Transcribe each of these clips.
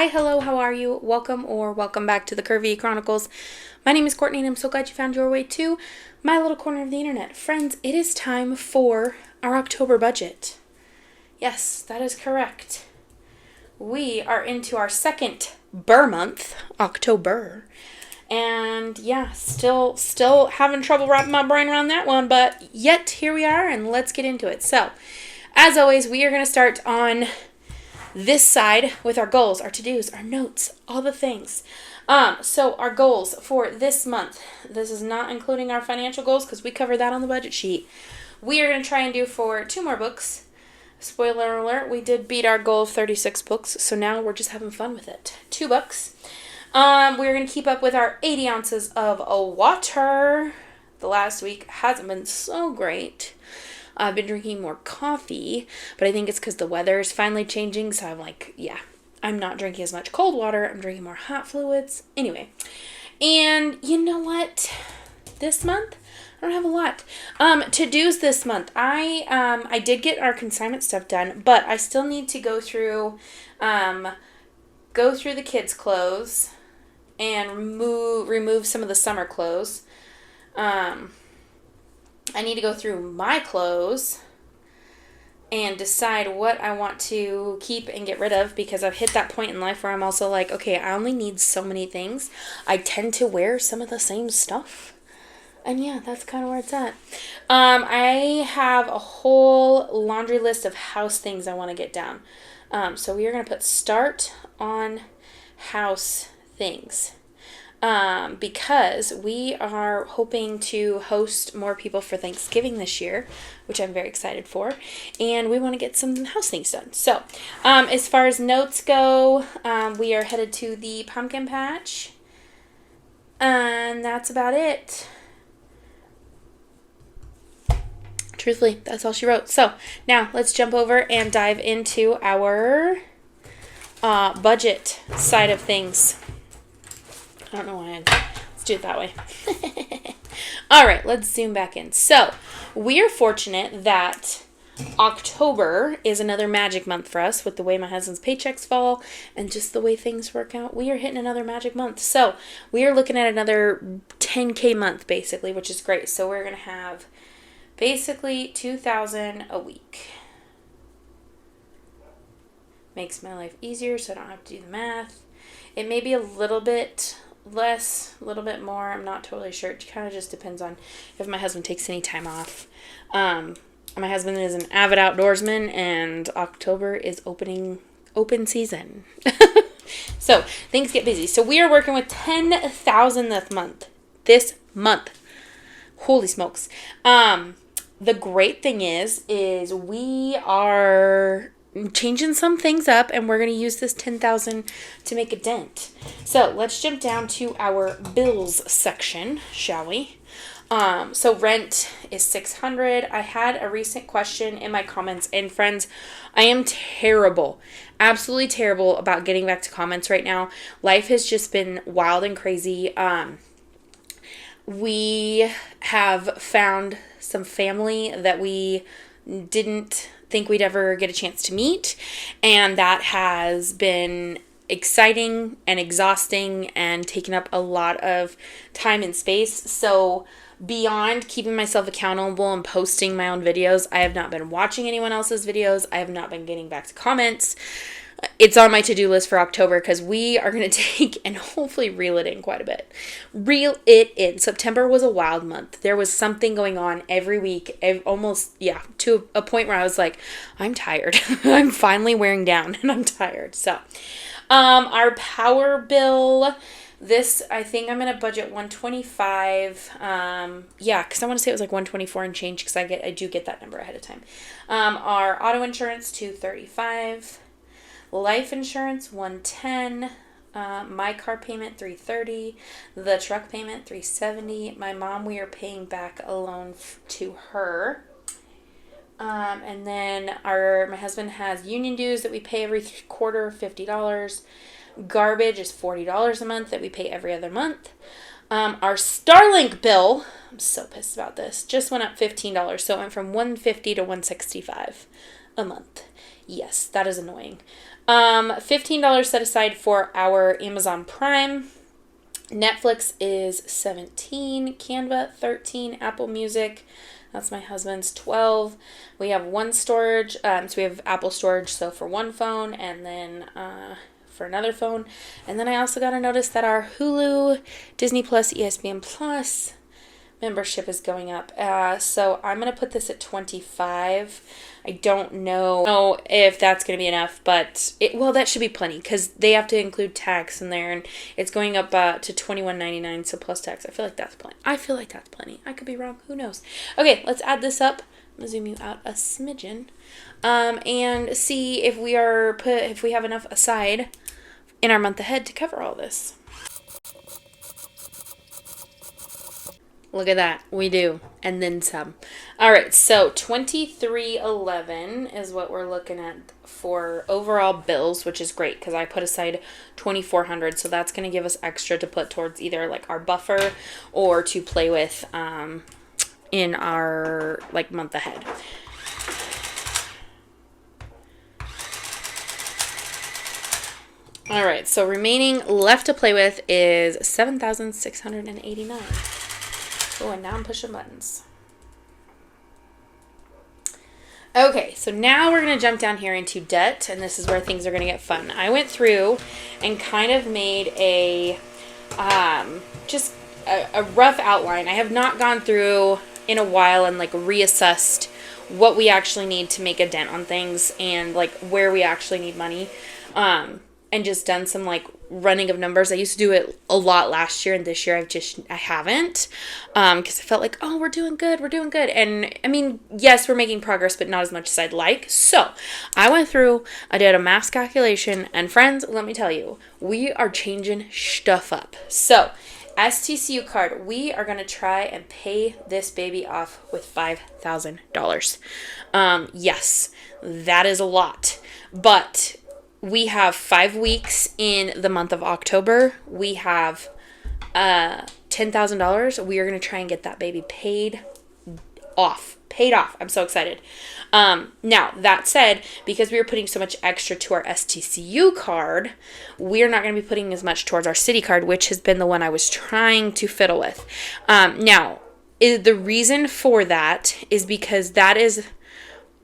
Hi, hello, how are you? Welcome back to the Curvy E Chronicles. My name is Courtney and I'm so glad you found your way to my little corner of the internet. Friends, it is time for our October budget. Yes, that is correct. We are into our second burr month, October. And yeah, still having trouble wrapping my brain around that one, but yet here we are and let's get into it. So, as always, we are going to start on this side with our goals, our to-dos, our notes, all the things. So our goals for this month, this is not including our financial goals because we covered that on the budget sheet. We are going to try and do for 2 more books. Spoiler alert, we did beat our goal of 36 books, so now we're just having fun with it. 2 books. We're going to keep up with our 80 ounces of water. The last week hasn't been so great. I've been drinking more coffee, but I think it's because the weather is finally changing, so I'm like, yeah, I'm not drinking as much cold water. I'm drinking more hot fluids. Anyway, and you know what? This month, I don't have a lot. To-dos this month. I did get our consignment stuff done, but I still need to go through the kids' clothes and remove some of the summer clothes. I need to go through my clothes and decide what I want to keep and get rid of because I've hit that point in life where I'm also like, okay, I only need so many things. I tend to wear some of the same stuff. And yeah, that's kind of where it's at. I have a whole laundry list of house things I want to get down. So we are going to put start on house things. Because we are hoping to host more people for Thanksgiving this year, which I'm very excited for, and we want to get some house things done. So, as far as notes go, we are headed to the pumpkin patch, and that's about it. Truthfully, that's all she wrote. So, now let's jump over and dive into our budget side of things. I don't know why. Let's do it that way. All right, let's zoom back in. So, we are fortunate that October is another magic month for us with the way my husband's paychecks fall and just the way things work out. We are hitting another magic month. So, we are looking at another 10K month, basically, which is great. So, we're going to have basically $2,000 a week. Makes my life easier so I don't have to do the math. It may be a little bit less, a little bit more. I'm not totally sure. It kind of just depends on if my husband takes any time off. My husband is an avid outdoorsman, and October is open season. So things get busy. So we are working with 10,000 this month. Holy smokes. The great thing is we are changing some things up, and we're going to use this 10,000 to make a dent. So let's jump down to our bills section, shall we? So rent is $600. I had a recent question in my comments, and friends, I am terrible, absolutely terrible about getting back to comments right now. Life has just been wild and crazy. We have found some family that we didn't think we'd ever get a chance to meet, and that has been exciting and exhausting and taken up a lot of time and space. So beyond keeping myself accountable and posting my own videos, I have not been watching anyone else's videos. I have not been getting back to comments. It's on my to-do list for October because we are going to take and hopefully reel it in quite a bit. Reel it in. September was a wild month. There was something going on every week, to a point where I was like, I'm tired. I'm finally wearing down and I'm tired. So, our power bill, this, I think I'm going to budget $125. Because I want to say it was like $124 and change because I do get that number ahead of time. Our auto insurance, $235. Life insurance, $110. My car payment, $330. The truck payment, $370. My mom, we are paying back a loan to her. And then my husband has union dues that we pay every quarter, $50. Garbage is $40 a month that we pay every other month. Our Starlink bill, I'm so pissed about this, just went up $15. So it went from $150 to $165 a month. Yes, that is annoying. $15 set aside for our Amazon Prime. Netflix is $17, Canva $13, Apple Music, that's my husband's, $12. We have one storage, so we have Apple storage, so for one phone, and then for another phone. And then I also got a notice that our Hulu, Disney Plus, ESPN Plus membership is going up. So I'm going to put this at $25. I don't know if that's going to be enough, but that should be plenty because they have to include tax in there, and it's going up to $21.99, so plus tax. I feel like that's plenty. I could be wrong. Who knows? Okay, let's add this up. I'm going to zoom you out a smidgen and see if we have enough aside in our month ahead to cover all this. Look at that. We do. And then some. All right. So $23.11 is what we're looking at for overall bills, which is great because I put aside $2,400. So that's going to give us extra to put towards either like our buffer or to play with in our like month ahead. All right. So remaining left to play with is $7,689. Oh, and now I'm pushing buttons. Okay, so now we're going to jump down here into debt, and this is where things are going to get fun. I went through and kind of made a rough outline. I have not gone through in a while and like reassessed what we actually need to make a dent on things and like where we actually need money. And just done some like running of numbers. I used to do it a lot last year, and this year I haven't, because I felt like, oh, we're doing good. And I mean, yes, we're making progress, but not as much as I'd like. So I went through, I did a mass calculation, and friends, let me tell you, we are changing stuff up. So STCU card, we are going to try and pay this baby off with $5,000. Yes, that is a lot, but we have 5 weeks in the month of October. We have $10,000. We are going to try and get that baby paid off. I'm so excited. Now, that said, because we were putting so much extra to our STCU card, we are not going to be putting as much towards our city card, which has been the one I was trying to fiddle with. Now, the reason for that is because that is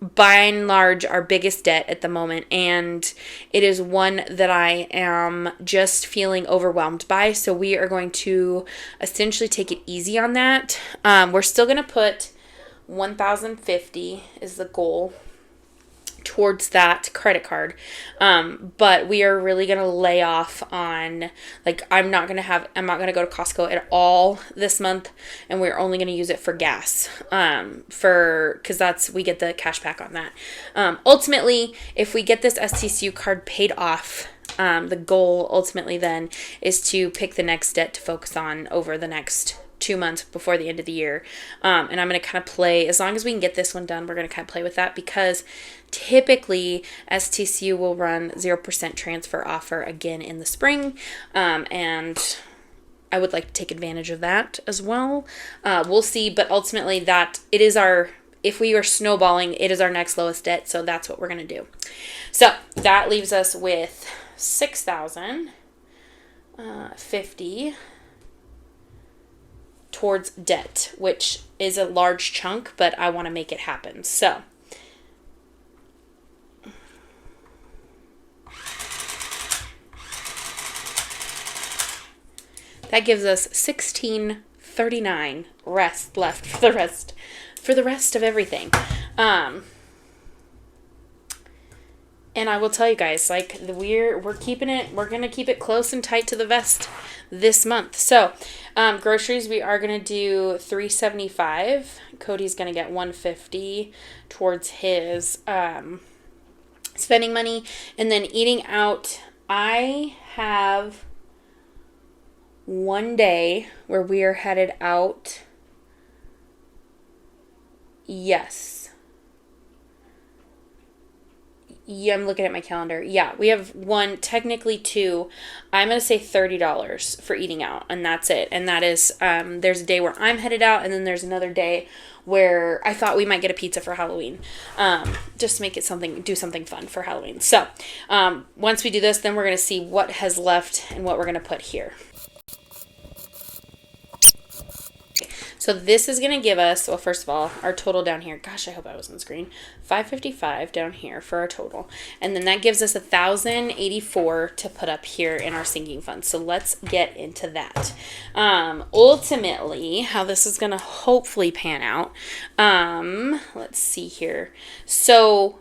by and large our biggest debt at the moment, and it is one that I am just feeling overwhelmed by, so we are going to essentially take it easy on that. We're still going to put $1,050 is the goal towards that credit card, but we are really going to lay off on, like, I'm not going to go to Costco at all this month, and we're only going to use it for gas, because we get the cash back on that. Ultimately, if we get this STCU card paid off, the goal ultimately then is to pick the next debt to focus on over the next 2 months before the end of the year. And I'm going to kind of play, as long as we can get this one done, we're going to kind of play with that, because typically STCU will run 0% transfer offer again in the spring. And I would like to take advantage of that as well. We'll see, but ultimately if we are snowballing, it is our next lowest debt. So that's what we're going to do. So that leaves us with $6,050 towards debt, which is a large chunk, but I want to make it happen. So that gives us $1,639 left for the rest of everything. And I will tell you guys, like, we're keeping it, we're going to keep it close and tight to the vest this month. So, groceries, we are going to do $375. Cody's going to get $150 towards his spending money. And then eating out, I have one day where we are headed out. Yes. Yeah, I'm looking at my calendar. Yeah, we have one, technically two. I'm going to say $30 for eating out, and that's it. And that is, there's a day where I'm headed out, and then there's another day where I thought we might get a pizza for Halloween. Just to make it do something fun for Halloween. So, once we do this, then we're going to see what has left and what we're going to put here. So this is going to give us, well, first of all, our total down here. Gosh, I hope I was on the screen. $555 down here for our total. And then that gives us $1,084 to put up here in our sinking fund. So let's get into that. Ultimately, how this is going to hopefully pan out. Let's see here. So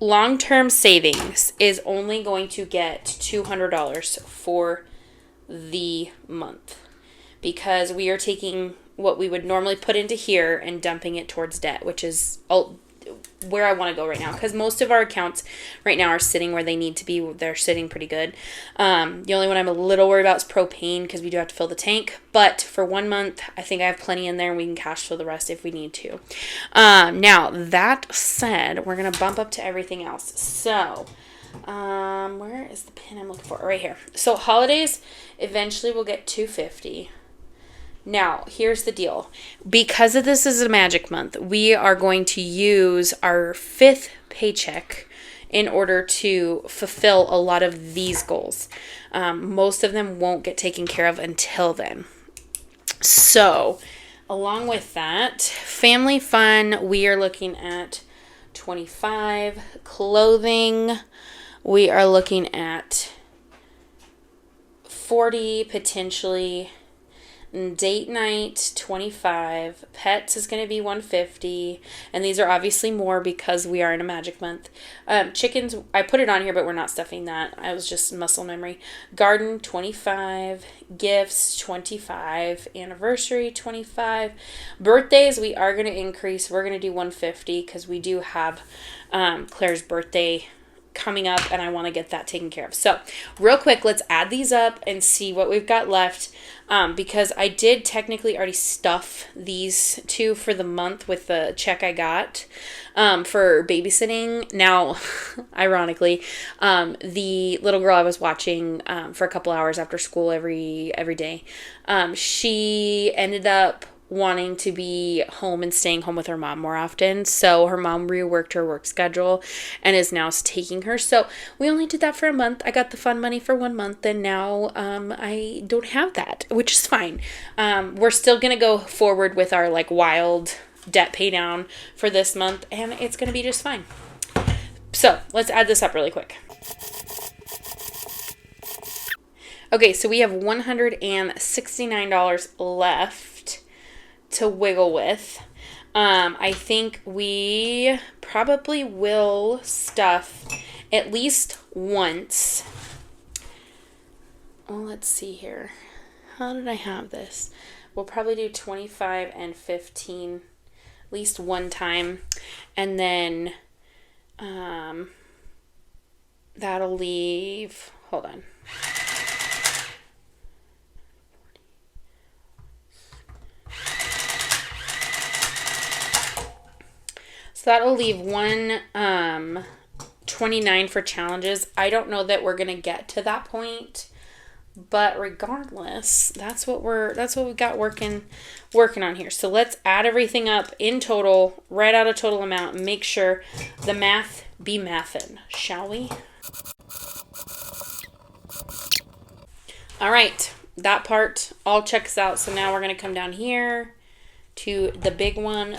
long-term savings is only going to get $200 for the month, because we are taking what we would normally put into here and dumping it towards debt, which is where I want to go right now, because most of our accounts right now are sitting where they need to be. They're sitting pretty good. The only one I'm a little worried about is propane, because we do have to fill the tank, but for 1 month I think I have plenty in there and we can cash flow the rest if we need to. Now that said, we're going to bump up to everything else. So where is the pin I'm looking for? Right here. So holidays, eventually we'll get $250. Now, here's the deal. Because of this is a magic month, we are going to use our 5th paycheck in order to fulfill a lot of these goals. Most of them won't get taken care of until then. So, along with that, family fun, we are looking at $25. Clothing, we are looking at $40 potentially. Date night, $25. Pets is going to be $150. And these are obviously more because we are in a magic month. Chickens, I put it on here, but we're not stuffing that. I was just muscle memory. Garden, $25. Gifts, $25. Anniversary, $25. Birthdays, we are going to increase. We're going to do $150 because we do have Claire's birthday coming up, and I want to get that taken care of. So real quick, let's add these up and see what we've got left, because I did technically already stuff these two for the month with the check I got for babysitting. Now, ironically, the little girl I was watching for a couple hours after school every day, she ended up wanting to be home and staying home with her mom more often. So her mom reworked her work schedule and is now taking her. So we only did that for a month. I got the fund money for 1 month, and now I don't have that, which is fine. We're still going to go forward with our wild debt pay down for this month, and it's going to be just fine. So let's add this up really quick. Okay, so we have $169 left to wiggle with. I think we probably will stuff at least once. Well, let's see here. How did I have this? We'll probably do 25 and 15 at least one time, and then that'll leave, hold on. So that'll leave 129 for challenges. I don't know that we're gonna get to that point, but regardless, that's what we've got working on here. So let's add everything up in total, write out a total amount, and make sure the math be mathin', shall we? All right, that part all checks out. So now we're gonna come down here to the big one,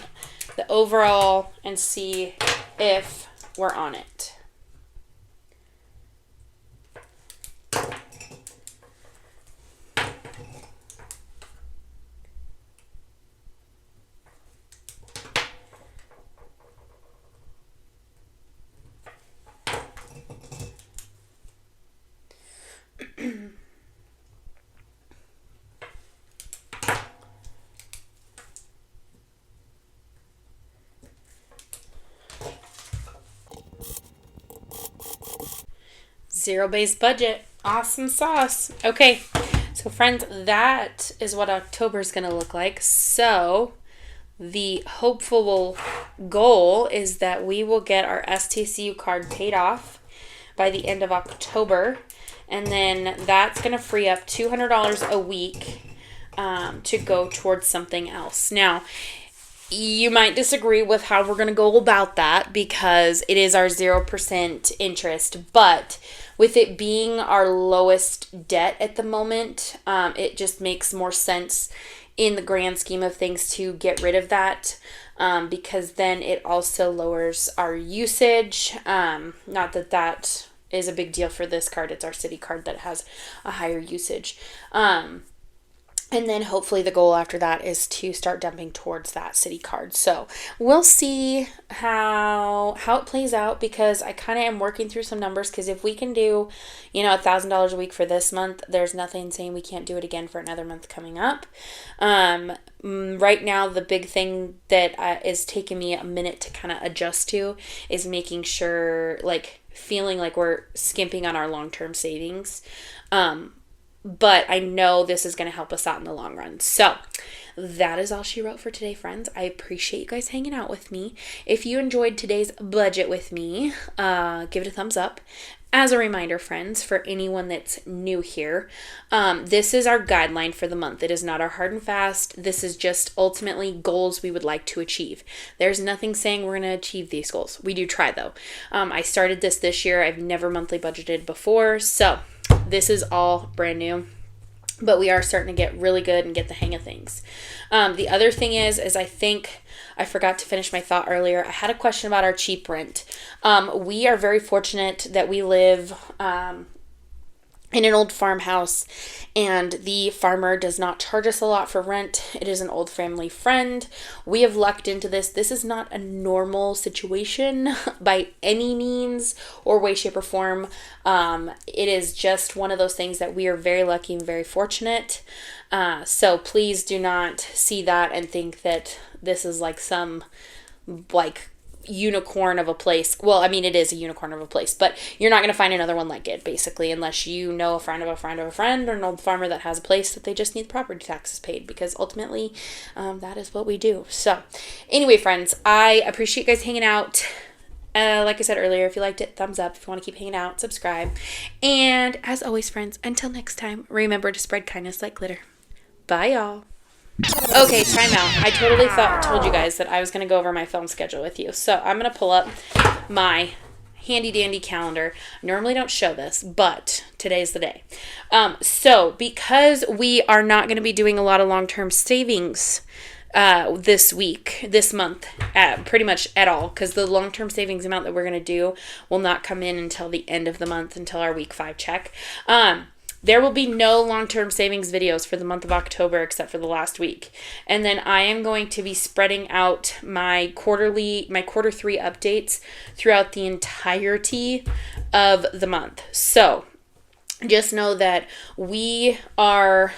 the overall, and see if we're on it. Zero-based budget. Awesome sauce. Okay, so friends, that is what October is going to look like. So the hopeful goal is that we will get our STCU card paid off by the end of October. And then that's going to free up $200 a week to go towards something else. Now, you might disagree with how we're going to go about that because it is our 0% interest. But with it being our lowest debt at the moment, it just makes more sense in the grand scheme of things to get rid of that. Because then it also lowers our usage. Not that that is a big deal for this card. It's our city card that has a higher usage. And then hopefully the goal after that is to start dumping towards that city card. So we'll see how it plays out, because I kind of am working through some numbers, because if we can do, $1,000 a week for this month, there's nothing saying we can't do it again for another month coming up. Right now, the big thing that is taking me a minute to kind of adjust to is making sure, feeling like we're skimping on our long-term savings. But I know this is going to help us out in the long run. So that is all she wrote for today, friends. I appreciate you guys hanging out with me. If you enjoyed today's budget with me, give it a thumbs up. As a reminder, friends, for anyone that's new here, this is our guideline for the month. It is not our hard and fast. This is just ultimately goals we would like to achieve. There's nothing saying we're going to achieve these goals. We do try, though. I started this year. I've never monthly budgeted before, so this is all brand new. But we are starting to get really good and get the hang of things. The other thing is I think I forgot to finish my thought earlier. I had a question about our cheap rent. We are very fortunate that we live in an old farmhouse, and the farmer does not charge us a lot for rent. It is an old family friend. We have lucked into this. This is not a normal situation by any means or way, shape, or form. It is just one of those things that we are very lucky and very fortunate. So please do not see that and think that this is some unicorn of a place. Well, I mean, it is a unicorn of a place, but you're not going to find another one like it, basically, unless you know a friend of a friend of a friend, or an old farmer that has a place that they just need property taxes paid, because ultimately that is what we do. So anyway, friends, I appreciate you guys hanging out. Like I said earlier, if you liked it, thumbs up. If you want to keep hanging out, subscribe. And as always, friends, until next time, remember to spread kindness like glitter. Bye, y'all. Okay, time out. I totally told you guys that I was going to go over my film schedule with you. So I'm going to pull up my handy dandy calendar. I normally don't show this, but today's the day. So because we are not going to be doing a lot of long-term savings this month, pretty much at all, because the long-term savings amount that we're going to do will not come in until the end of the month, until our week 5 check. There will be no long-term savings videos for the month of October except for the last week. And then I am going to be spreading out my quarter 3 updates throughout the entirety of the month. So just know that we are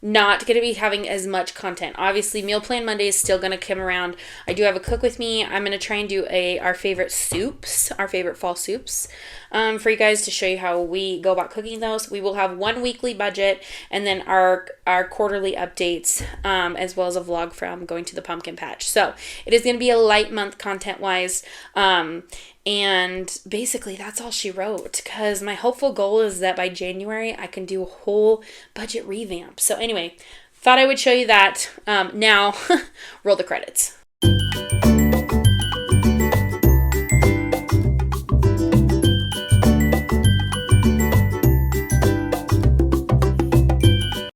not going to be having as much content. Obviously, Meal Plan Monday is still going to come around. I do have a cook with me. I'm going to try and do our favorite soups, our favorite fall soups, for you guys, to show you how we go about cooking those. We will have one weekly budget, and then our quarterly updates, as well as a vlog from going to the pumpkin patch. So it is going to be a light month content-wise. And basically that's all she wrote, because my hopeful goal is that by January I can do a whole budget revamp. So anyway, thought I would show you that. Now roll the credits.